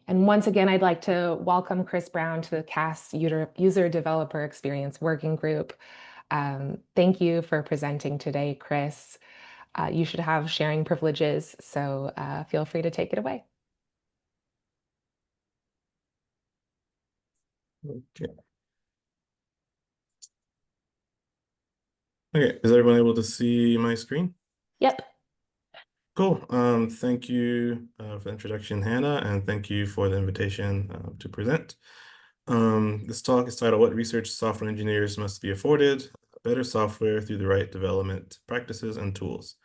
And once again, I'd like to welcome Chris Brown to the CAS User Developer Experience Working Group. Thank you for presenting today, Chris. You should have sharing privileges, so feel free to take it away. Okay. Okay, is everyone able to see my screen? Yep. Cool. Thank you for the introduction, Hannah, and thank you for the invitation to present. This talk is titled, What Research Software Engineers Must Be Afforded? Better Software Through the Right Development Practices and Tools.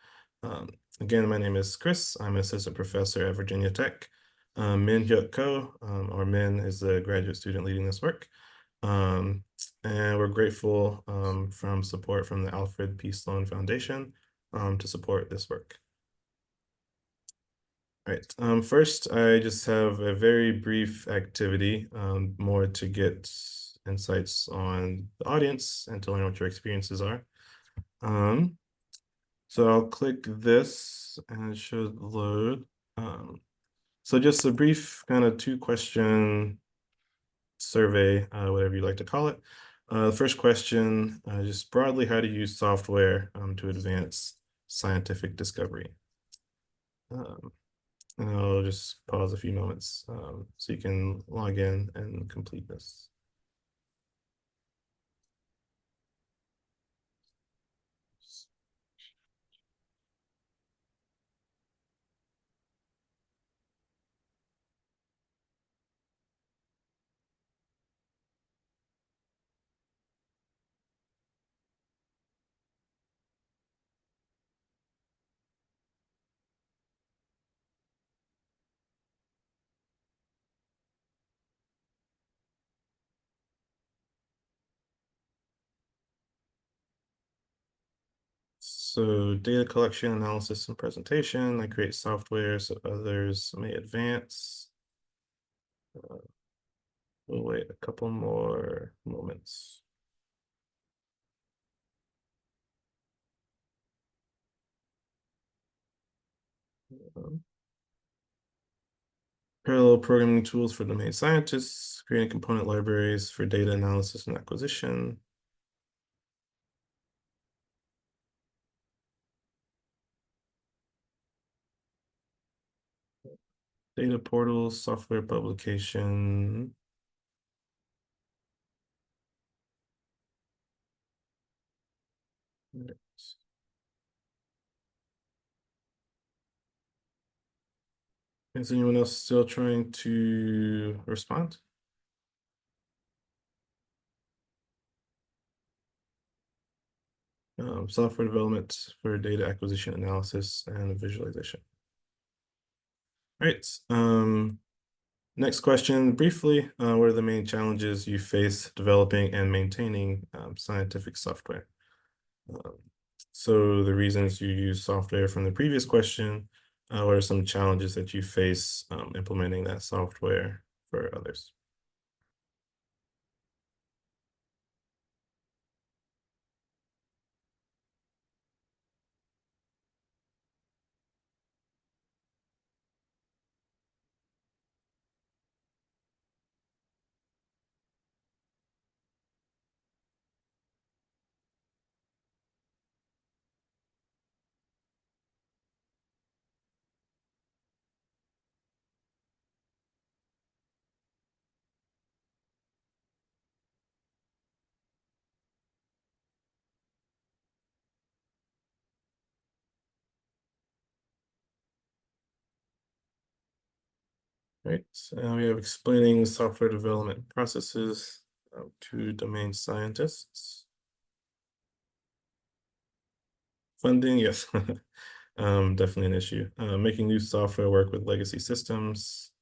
Again, my name is Chris. I'm an assistant professor at Virginia Tech. Min Hyuk Ko, or Min, is the graduate student leading this work. And we're grateful from support from the Alfred P. Sloan Foundation to support this work. All right, first, I just have a very brief activity, more to get insights on the audience and to learn what your experiences are. So I'll click this and it should load. So just a brief kind of 2-question survey, whatever you like to call it. The first question, just broadly, how to use software to advance scientific discovery. And I'll just pause a few moments so you can log in and complete this. So data collection, analysis, and presentation. I create software so others may advance. We'll wait a couple more moments. Parallel programming tools for domain scientists, creating component libraries for data analysis and acquisition. Data portals, software publication. Is anyone else still trying to respond? Software development for data acquisition, analysis, and visualization. All right. Next question, briefly, what are the main challenges you face developing and maintaining scientific software? So the reasons you use software from the previous question, what are some challenges that you face implementing that software for others? Right, we have explaining software development processes to domain scientists. Funding, yes, definitely an issue. Making new software work with legacy systems.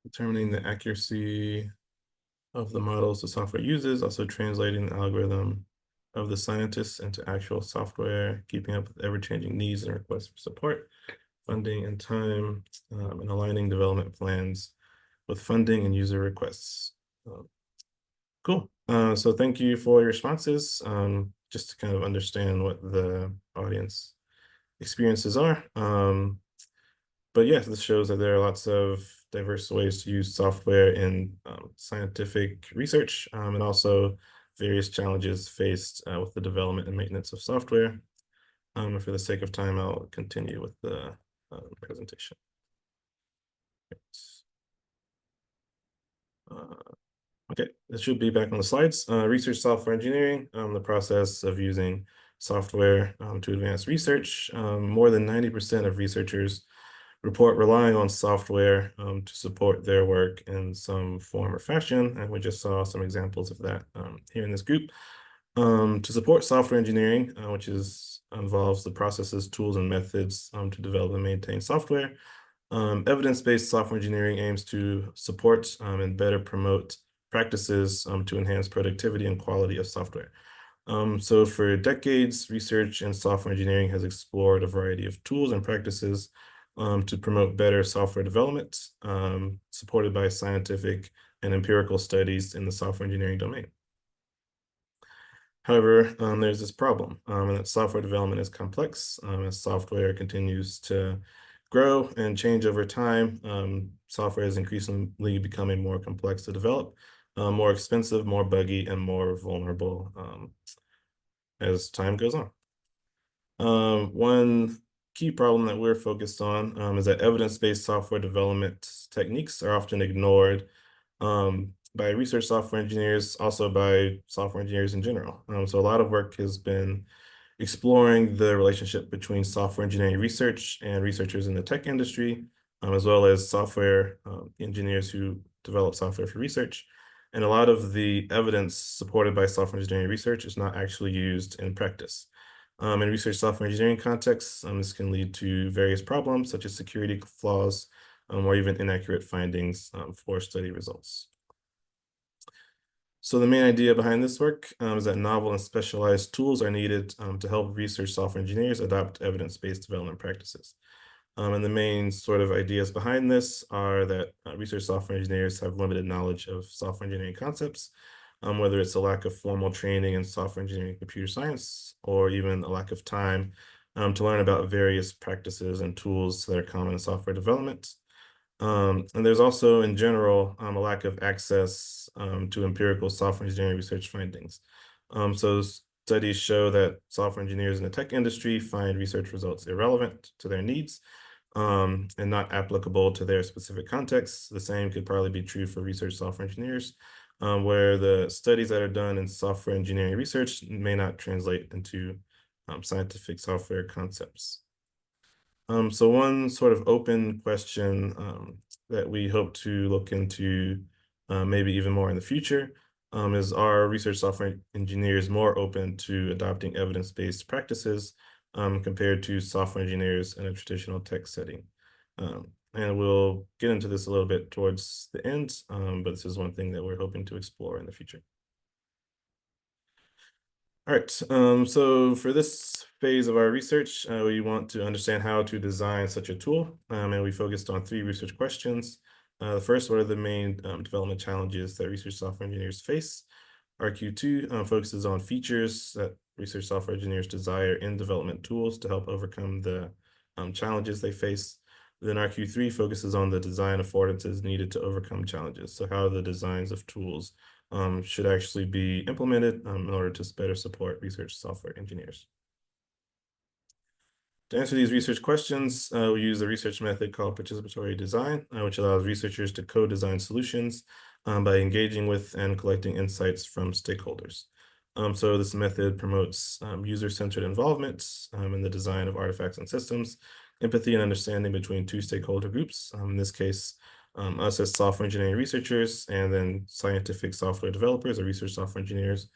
Determining the accuracy of the models the software uses, also translating the algorithm of the scientists into actual software, keeping up with ever-changing needs and requests for support, funding and time, and aligning development plans with funding and user requests. Cool. So thank you for your responses. Just to kind of understand what the audience experiences are. But yes, this shows that there are lots of diverse ways to use software in scientific research, and also various challenges faced with the development and maintenance of software. And for the sake of time, I'll continue with the presentation. Okay, this should be back on the slides. Research software engineering, the process of using software to advance research. More than 90% of researchers report relying on software to support their work in some form or fashion, and we just saw some examples of that here in this group. To support software engineering, which involves the processes, tools, and methods to develop and maintain software. Evidence-based software engineering aims to support and better promote practices to enhance productivity and quality of software. So for decades, research in software engineering has explored a variety of tools and practices to promote better software development, supported by scientific and empirical studies in the software engineering domain. However, there's this problem, and that software development is complex. As software continues to grow and change over time, software is increasingly becoming more complex to develop, more expensive, more buggy, and more vulnerable as time goes on. One key problem that we're focused on is that evidence-based software development techniques are often ignored by research software engineers, also by software engineers in general. So a lot of work has been exploring the relationship between software engineering research and researchers in the tech industry, as well as software engineers who develop software for research. And a lot of the evidence supported by software engineering research is not actually used in practice. In research software engineering contexts, this can lead to various problems such as security flaws or even inaccurate findings for study results. So the main idea behind this work is that novel and specialized tools are needed to help research software engineers adopt evidence-based development practices. And the main sort of ideas behind this are that research software engineers have limited knowledge of software engineering concepts, whether it's a lack of formal training in software engineering and computer science, or even a lack of time to learn about various practices and tools that are common in software development. And there's also, in general, a lack of access to empirical software engineering research findings. So studies show that software engineers in the tech industry find research results irrelevant to their needs and not applicable to their specific contexts. The same could probably be true for research software engineers, where the studies that are done in software engineering research may not translate into scientific software concepts. So one sort of open question that we hope to look into maybe even more in the future is, are research software engineers more open to adopting evidence-based practices compared to software engineers in a traditional tech setting? And we'll get into this a little bit towards the end, but this is one thing that we're hoping to explore in the future. All right, so for this phase of our research, we want to understand how to design such a tool, and we focused on 3 research questions. The first, what are the main development challenges that research software engineers face? RQ2 focuses on features that research software engineers desire in development tools to help overcome the challenges they face. Then RQ3 focuses on the design affordances needed to overcome challenges. So how the designs of tools should actually be implemented in order to better support research software engineers. To answer these research questions, we use a research method called participatory design, which allows researchers to co-design solutions by engaging with and collecting insights from stakeholders. So this method promotes user-centered involvement in the design of artifacts and systems, empathy and understanding between 2 stakeholder groups, in this case, us as software engineering researchers, and then scientific software developers or research software engineers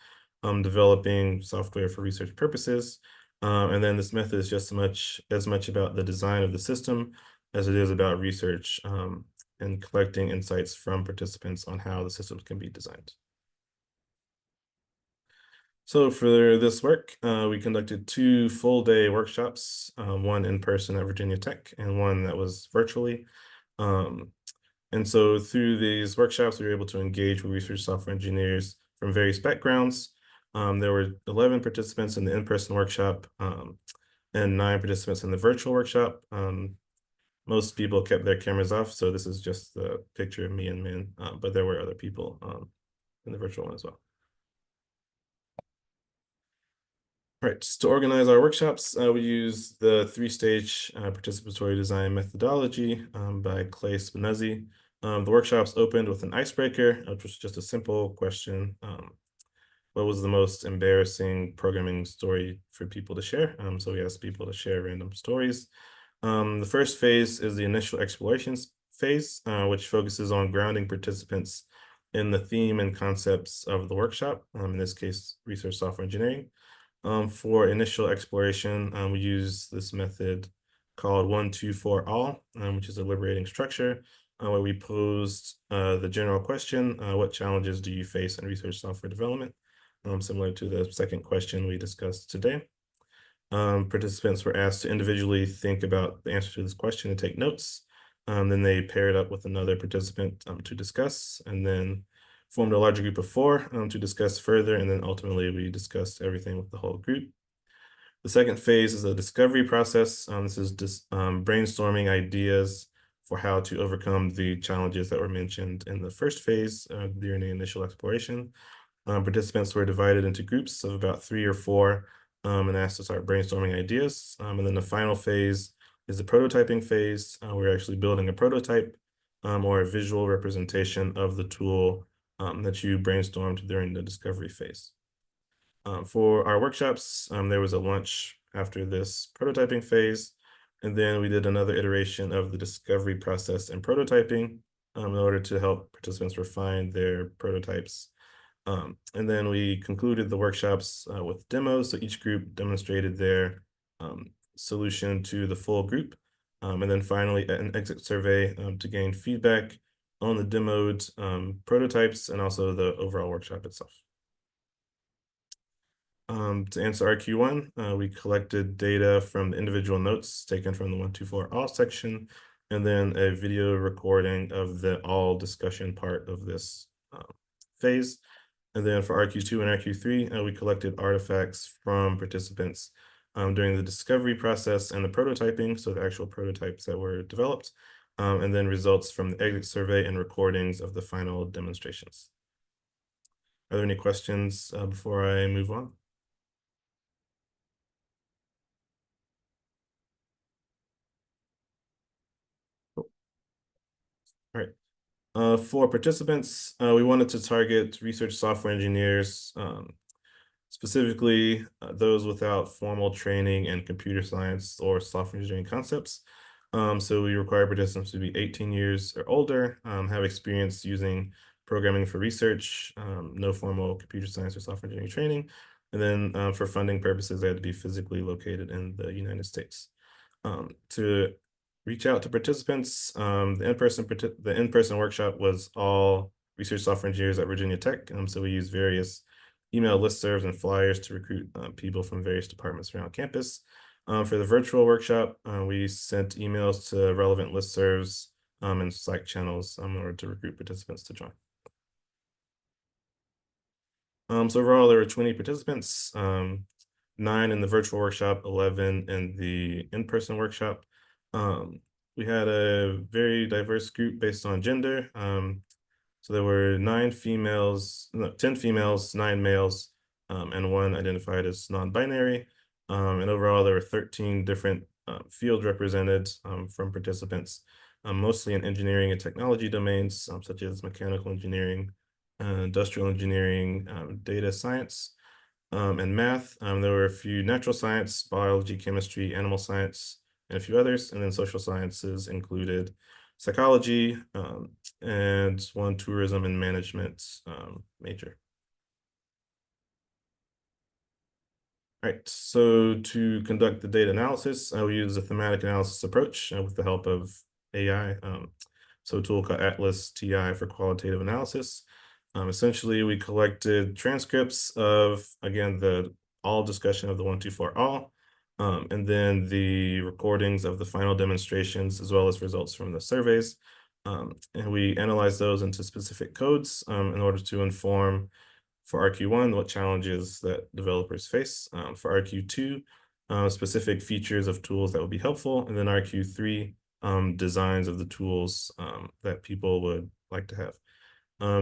developing software for research purposes. And then this method is just as much about the design of the system as it is about research and collecting insights from participants on how the systems can be designed. So for this work, we conducted 2 full-day workshops, one in person at Virginia Tech and one that was virtually. And so through these workshops, we were able to engage with research software engineers from various backgrounds. There were 11 participants in the in-person workshop and 9 participants in the virtual workshop. Most people kept their cameras off, so this is just the picture of me and Min, but there were other people in the virtual one as well. Right, to organize our workshops, we use the 3-stage participatory design methodology by Clay Spinuzzi. The workshops opened with an icebreaker, which was just a simple question. What was the most embarrassing programming story for people to share? So we asked people to share random stories. The first phase is the initial explorations phase, which focuses on grounding participants in the theme and concepts of the workshop, in this case, research software engineering. For initial exploration, we use this method called 1, 2, 4, all, which is a liberating structure where we posed the general question, what challenges do you face in research software development? Similar to the second question we discussed today. Participants were asked to individually think about the answer to this question and take notes. Then they paired up with another participant to discuss, and then formed a larger group of 4 to discuss further, and then ultimately we discussed everything with the whole group. The second phase is a discovery process. This is just brainstorming ideas for how to overcome the challenges that were mentioned in the first phase during the initial exploration. Participants were divided into groups of about 3 or 4 and asked to start brainstorming ideas. And then the final phase is the prototyping phase. We're actually building a prototype or a visual representation of the tool that you brainstormed during the discovery phase. For our workshops, there was a lunch after this prototyping phase, and then we did another iteration of the discovery process and prototyping in order to help participants refine their prototypes. And then we concluded the workshops with demos, so each group demonstrated their solution to the full group. And then finally, an exit survey to gain feedback on the demoed prototypes and also the overall workshop itself. To answer RQ1, we collected data from the individual notes taken from the 1, 2, 4 all section, and then a video recording of the all discussion part of this phase. And then for RQ2 and RQ3, we collected artifacts from participants during the discovery process and the prototyping, so the actual prototypes that were developed, and then results from the exit survey and recordings of the final demonstrations. Are there any questions before I move on? Cool. All right. For participants, we wanted to target research software engineers, specifically those without formal training in computer science or software engineering concepts. So we require participants to be 18 years or older, have experience using programming for research, no formal computer science or software engineering training. And then for funding purposes, they had to be physically located in the United States. To reach out to participants, the in-person workshop was all research software engineers at Virginia Tech. So we use various email listservs and flyers to recruit people from various departments around campus. For the virtual workshop, we sent emails to relevant listservs and Slack channels in order to recruit participants to join. So overall, there were 20 participants, 9 in the virtual workshop, 11 in the in-person workshop. We had a very diverse group based on gender. So there were 10 females, 9 males, and 1 identified as non-binary. And overall, there were 13 different fields represented from participants, mostly in engineering and technology domains, such as mechanical engineering, industrial engineering, data science, and math. There were a few natural science, biology, chemistry, animal science, and a few others. And then social sciences included psychology, and 1 tourism and management major. All right, so to conduct the data analysis, we use a thematic analysis approach with the help of AI. So a tool called Atlas TI for qualitative analysis. Essentially, we collected transcripts of, again, the all discussion of the 1, 2, 4 all, and then the recordings of the final demonstrations, as well as results from the surveys. And we analyze those into specific codes in order to inform For RQ1, what challenges that developers face. For RQ2, specific features of tools that would be helpful. And then RQ3, designs of the tools that people would like to have.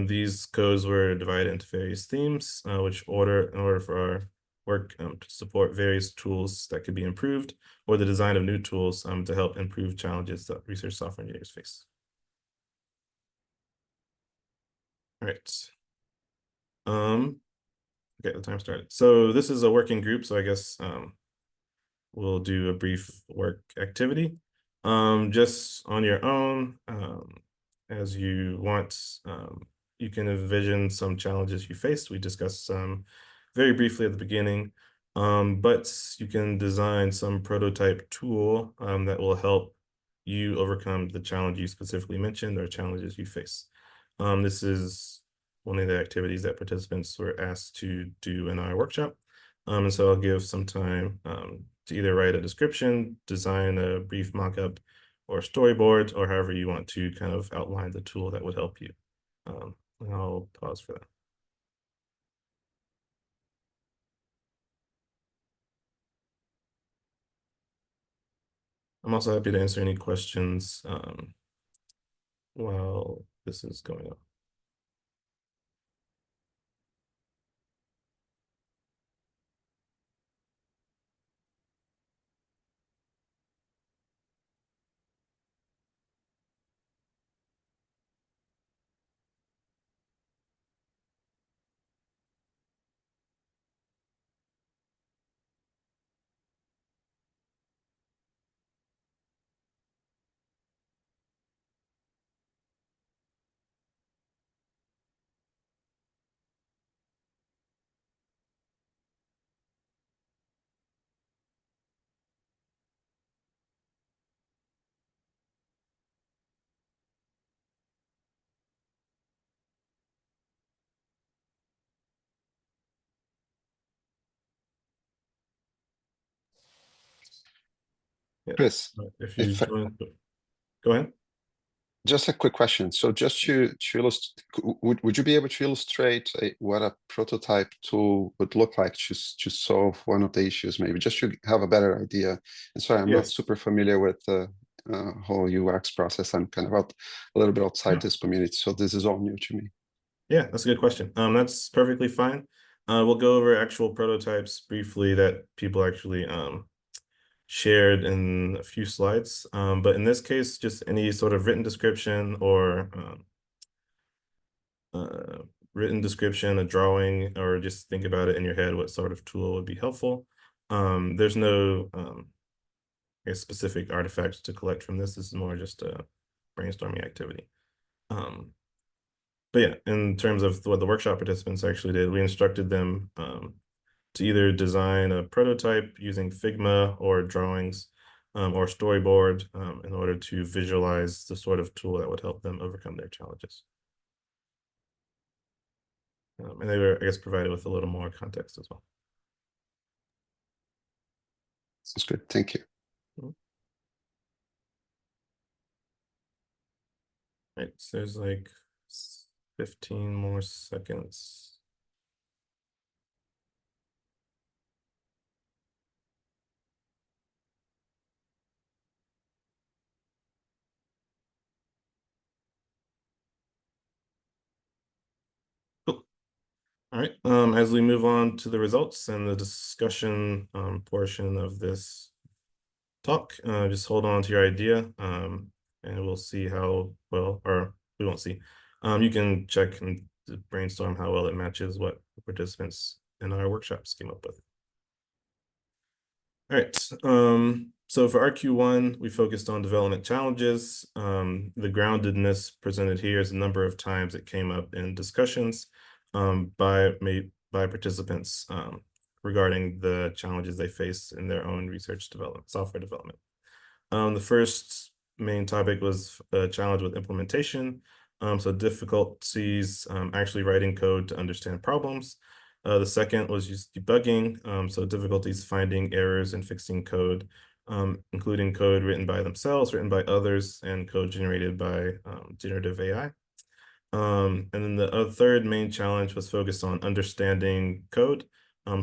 These codes were divided into various themes, in order for our work to support various tools that could be improved, or the design of new tools to help improve challenges that research software engineers face. All right. Okay, the time started. So this is a working group, so I guess we'll do a brief work activity. Just on your own, as you want, you can envision some challenges you faced. We discussed some very briefly at the beginning, but you can design some prototype tool that will help you overcome the challenge you specifically mentioned or challenges you face. This is one of the activities that participants were asked to do in our workshop. And so I'll give some time to either write a description, design a brief mock-up, or storyboard, or however you want to kind of outline the tool that would help you. And I'll pause for that. I'm also happy to answer any questions while this is going on. Yeah. Chris, If you join, go ahead. just a quick question. So just to illustrate, would you be able to illustrate what a prototype tool would look like to solve one of the issues, maybe just to have a better idea? And sorry, I'm not Yes. super familiar with the whole UX process. I'm kind of a little bit outside this community, so this is all new to me. Yeah, that's a good question. That's perfectly fine. We'll go over actual prototypes briefly that people actually shared in a few slides. But in this case, just any sort of written description or a drawing, or just think about it in your head, what sort of tool would be helpful. There's no I guess, specific artifacts to collect from this. This is more just a brainstorming activity. But yeah, in terms of what the workshop participants actually did, we instructed them to either design a prototype using Figma or drawings or storyboard in order to visualize the sort of tool that would help them overcome their challenges. And they were, I guess, provided with a little more context as well. Sounds good. Thank you. Right, so there's like 15 more seconds. Cool. All right, as we move on to the results and the discussion portion of this talk, just hold on to your idea and we'll see how well, or we won't see. You can check and brainstorm how well it matches what the participants in our workshops came up with. All right, so for RQ1, we focused on development challenges. The groundedness presented here is the number of times it came up in discussions by participants regarding the challenges they face in their own research development, software development. The first main topic was a challenge with implementation. So difficulties actually writing code to understand problems. The second was just debugging. So difficulties finding errors and fixing code, including code written by themselves, written by others, and code generated by generative AI. And then the third main challenge was focused on understanding code.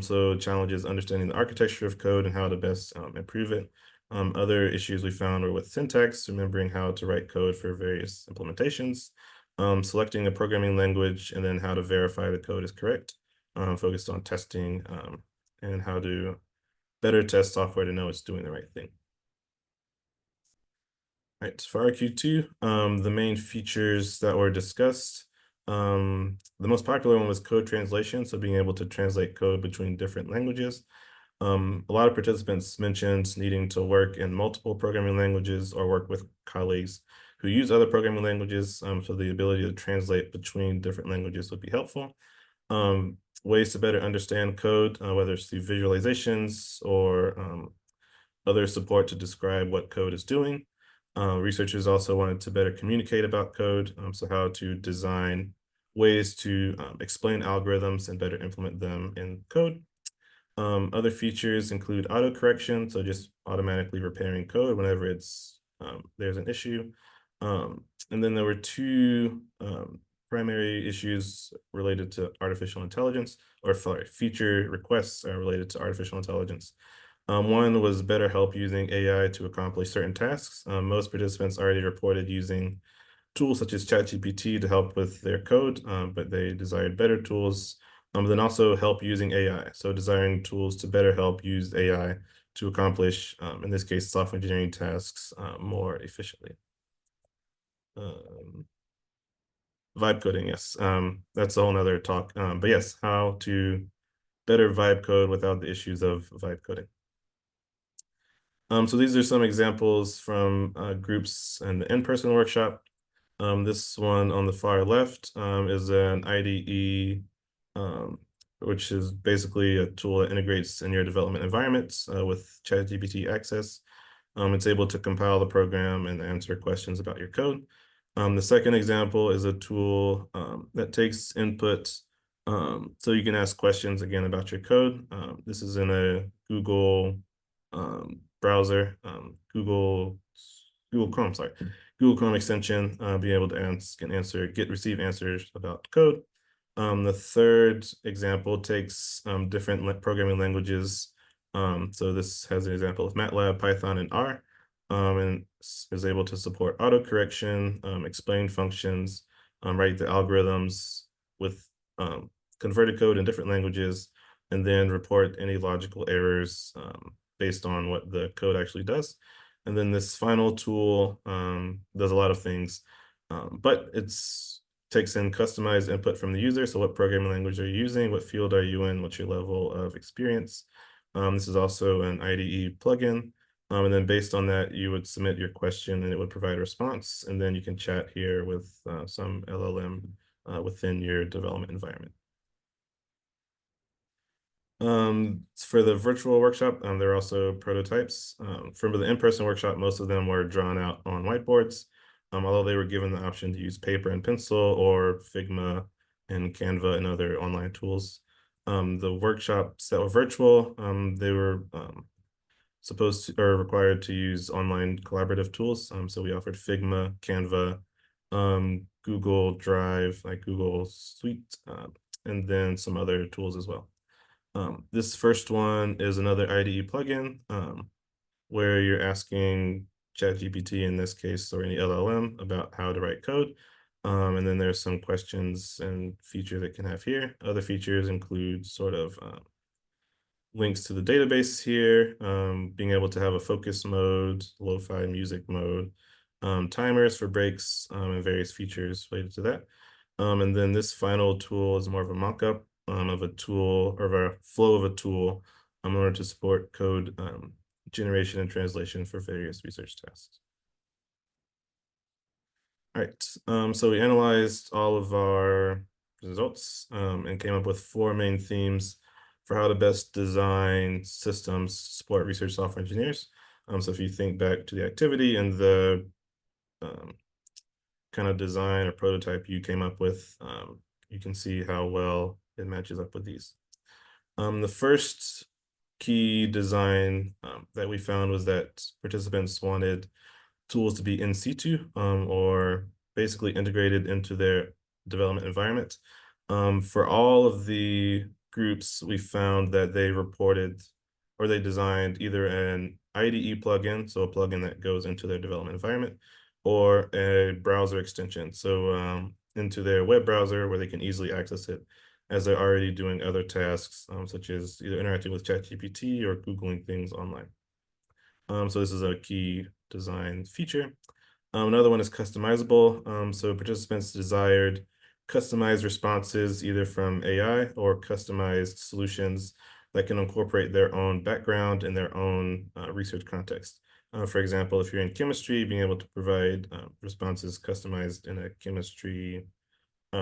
So challenges understanding the architecture of code and how to best improve it. Other issues we found were with syntax, remembering how to write code for various implementations, selecting a programming language, and then how to verify the code is correct. Focused on testing and how to better test software to know it's doing the right thing. Right, for RQ2, the main features that were discussed, the most popular one was code translation, so being able to translate code between different languages. A lot of participants mentioned needing to work in multiple programming languages or work with colleagues who use other programming languages, so the ability to translate between different languages would be helpful. Ways to better understand code, whether it's through visualizations or other support to describe what code is doing. Researchers also wanted to better communicate about code, so how to design ways to explain algorithms and better implement them in code. Other features include autocorrection, so just automatically repairing code whenever there's an issue. And then there were two primary issues related to artificial intelligence, or sorry, feature requests related to artificial intelligence. One was better help using AI to accomplish certain tasks. Most participants already reported using tools such as ChatGPT to help with their code, but they desired better tools, then also help using AI. So desiring tools to better help use AI to accomplish, in this case, software engineering tasks more efficiently. Vibe coding, yes, that's a whole nother talk. But yes, how to better vibe code without the issues of vibe coding. So these are some examples from groups and the in-person workshop. This one on the far left is an IDE, which is basically a tool that integrates in your development environments with ChatGPT access. It's able to compile the program and answer questions about your code. The second example is a tool that takes input, so you can ask questions again about your code. This is in a Google browser, Google Chrome, sorry. Google Chrome extension, be able to receive answers about code. The third example takes different programming languages. So this has an example of MATLAB, Python, and R, and is able to support autocorrection, explain functions, write the algorithms with converted code in different languages, and then report any logical errors based on what the code actually does. And then this final tool does a lot of things, but takes in customized input from the user. So what programming language are you using? What field are you in? What's your level of experience? This is also an IDE plugin. And then based on that, you would submit your question and it would provide a response. And then you can chat here with some LLM within your development environment. For the virtual workshop, there are also prototypes. For the in-person workshop, most of them were drawn out on whiteboards, although they were given the option to use paper and pencil or Figma and Canva and other online tools. The workshops that were virtual, they were required to use online collaborative tools. So we offered Figma, Canva, Google Drive, like Google Suite, and then some other tools as well. This first one is another IDE plugin where you're asking ChatGPT in this case, or any LLM, about how to write code. And then there's some questions and features it can have here. Other features include sort of links to the database here, being able to have a focus mode, lo-fi music mode, timers for breaks, and various features related to that. And then this final tool is more of a mock-up of a tool, or a flow of a tool in order to support code generation and translation for various research tasks. All right, so we analyzed all of our results and came up with 4 main themes for how to best design systems to support research software engineers. So if you think back to the activity and the kind of design or prototype you came up with, you can see how well it matches up with these. The first key design that we found was that participants wanted tools to be in situ, or basically integrated into their development environment. For all of the groups, we found that they reported or they designed either an IDE plugin, so a plugin that goes into their development environment, or a browser extension, so into their web browser where they can easily access it as they're already doing other tasks, such as either interacting with ChatGPT or Googling things online. So this is a key design feature. Another one is customizable. So participants desired customized responses either from AI or customized solutions that can incorporate their own background and their own research context. For example, if you're in chemistry, being able to provide responses customized in a chemistry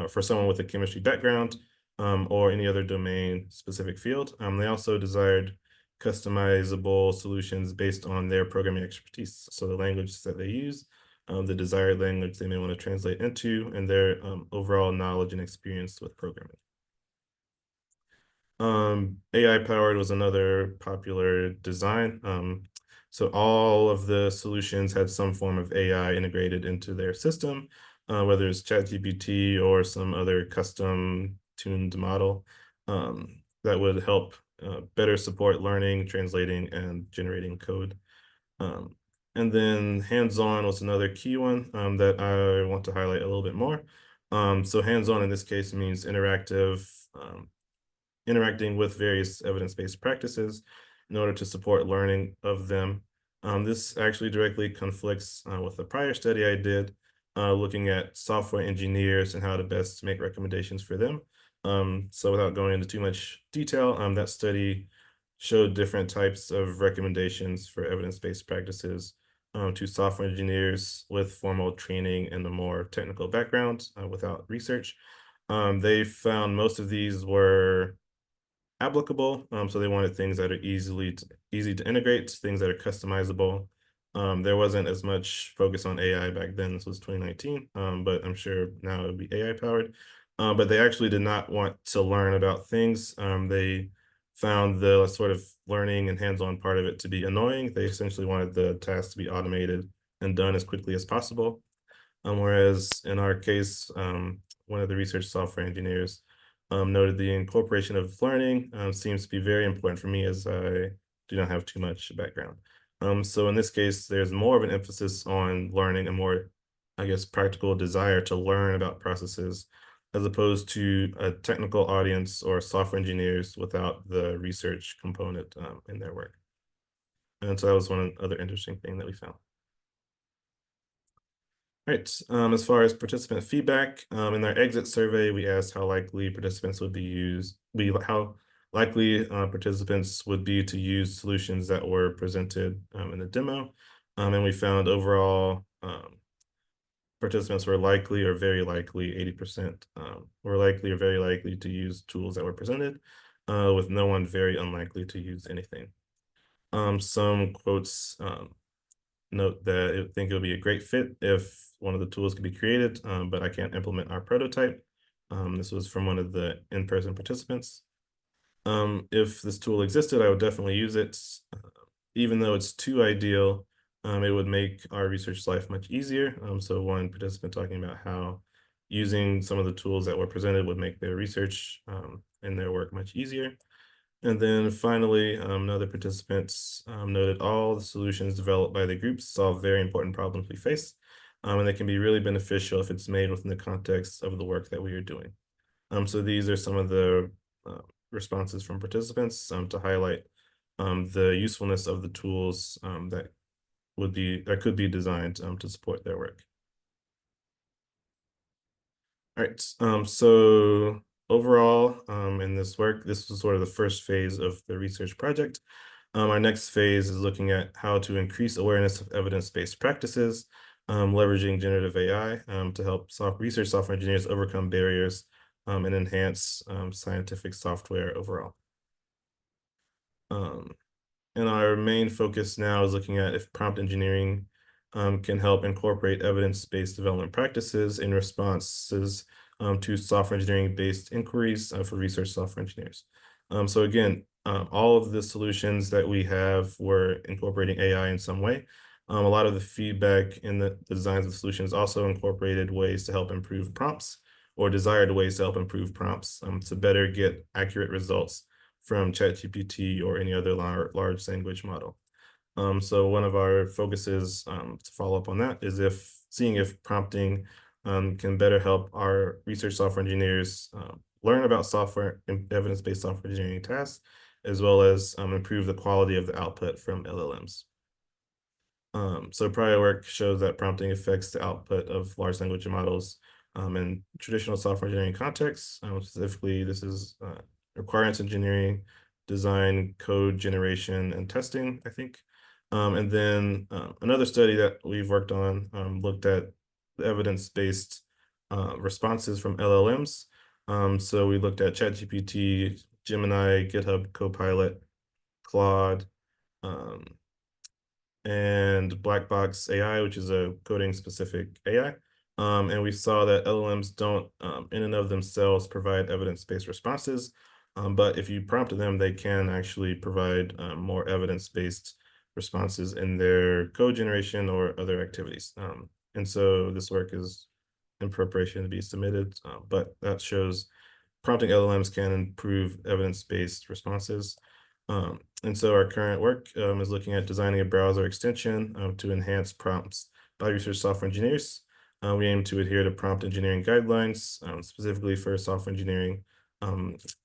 for someone with a chemistry background or any other domain specific field. They also desired customizable solutions based on their programming expertise. So the language that they use, the desired language they may want to translate into, and their overall knowledge and experience with programming. AI powered was another popular design. So all of the solutions had some form of AI integrated into their system, whether it's ChatGPT or some other custom tuned model that would help better support learning, translating, and generating code. And then hands-on was another key one that I want to highlight a little bit more. So hands-on in this case means interacting with various evidence-based practices in order to support learning of them. This actually directly conflicts with a prior study I did looking at software engineers and how to best make recommendations for them. So without going into too much detail, that study showed different types of recommendations for evidence-based practices to software engineers with formal training and a more technical background without research. They found most of these were applicable. So they wanted things that are easy to integrate, things that are customizable. There wasn't as much focus on AI back then. This was 2019, but I'm sure now it would be AI powered. But they actually did not want to learn about things. They found the sort of learning and hands-on part of it to be annoying. They essentially wanted the task to be automated and done as quickly as possible. Whereas in our case, one of the research software engineers noted the incorporation of learning seems to be very important for me as I do not have too much background. So in this case, there's more of an emphasis on learning, a more, I guess, practical desire to learn about processes as opposed to a technical audience or software engineers without the research component in their work. And so that was one other interesting thing that we found. Right. As far as participant feedback, in our exit survey, we asked how likely participants would be how likely participants would be to use solutions that were presented in the demo. And we found overall participants were likely or very likely, 80% were likely or very likely to use tools that were presented, with no one very unlikely to use anything. Some quotes note that I think it would be a great fit if one of the tools could be created, but I can't implement our prototype. This was from one of the in-person participants. If this tool existed, I would definitely use it. Even though it's too ideal, it would make our research life much easier. So one participant talking about how using some of the tools that were presented would make their research and their work much easier. And then finally, other participants noted all the solutions developed by the groups solve very important problems we face, and they can be really beneficial if it's made within the context of the work that we are doing. So these are some of the responses from participants to highlight the usefulness of the tools that could be designed to support their work. All right, so overall, in this work, this was sort of the first phase of the research project. Our next phase is looking at how to increase awareness of evidence-based practices, leveraging generative AI to help research software engineers overcome barriers and enhance scientific software overall. And our main focus now is looking at if prompt engineering can help incorporate evidence-based development practices in responses to software engineering-based inquiries for research software engineers. So again, all of the solutions that we have were incorporating AI in some way. A lot of the feedback in the designs of the solutions also incorporated ways to help improve prompts or desired ways to help improve prompts to better get accurate results from ChatGPT or any other large language model. So one of our focuses to follow up on that is seeing if prompting can better help our research software engineers learn about software and evidence-based software engineering tasks, as well as improve the quality of the output from LLMs. So prior work shows that prompting affects the output of large language models in traditional software engineering contexts. Specifically, this is requirements engineering, design, code generation, and testing, I think. And then another study that we've worked on looked at the evidence-based responses from LLMs. So we looked at ChatGPT, Gemini, GitHub Copilot, Claude, and Black Box AI, which is a coding-specific AI. And we saw that LLMs don't, in and of themselves, provide evidence-based responses. But if you prompted them, they can actually provide more evidence-based responses in their code generation or other activities. And so this work is in preparation to be submitted, but that shows prompting LLMs can improve evidence-based responses. And so our current work is looking at designing a browser extension to enhance prompts by research software engineers. We aim to adhere to prompt engineering guidelines, specifically for software engineering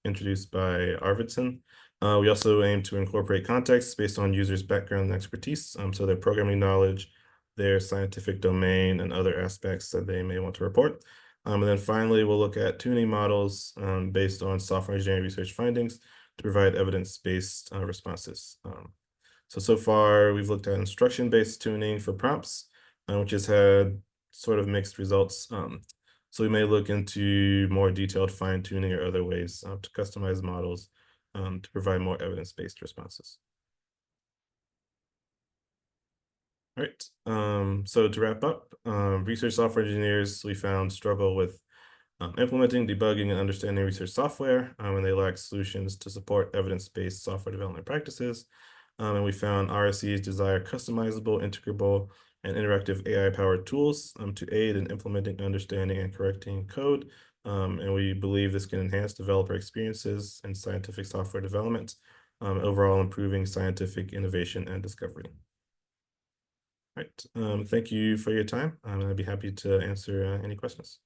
introduced by Arvidsson. We also aim to incorporate context based on users' background and expertise, so their programming knowledge, their scientific domain, and other aspects that they may want to report. And then finally, we'll look at tuning models based on software engineering research findings to provide evidence-based responses. So far, we've looked at instruction-based tuning for prompts, which has had sort of mixed results. So we may look into more detailed fine-tuning or other ways to customize models to provide more evidence-based responses. All right, so to wrap up, research software engineers, we found, struggle with implementing, debugging, and understanding research software, and they lack solutions to support evidence-based software development practices. And we found RSEs desire customizable, integrable, and interactive AI-powered tools to aid in implementing, understanding, and correcting code. And we believe this can enhance developer experiences in scientific software development, overall improving scientific innovation and discovery. All right, thank you for your time. I'd be happy to answer any questions.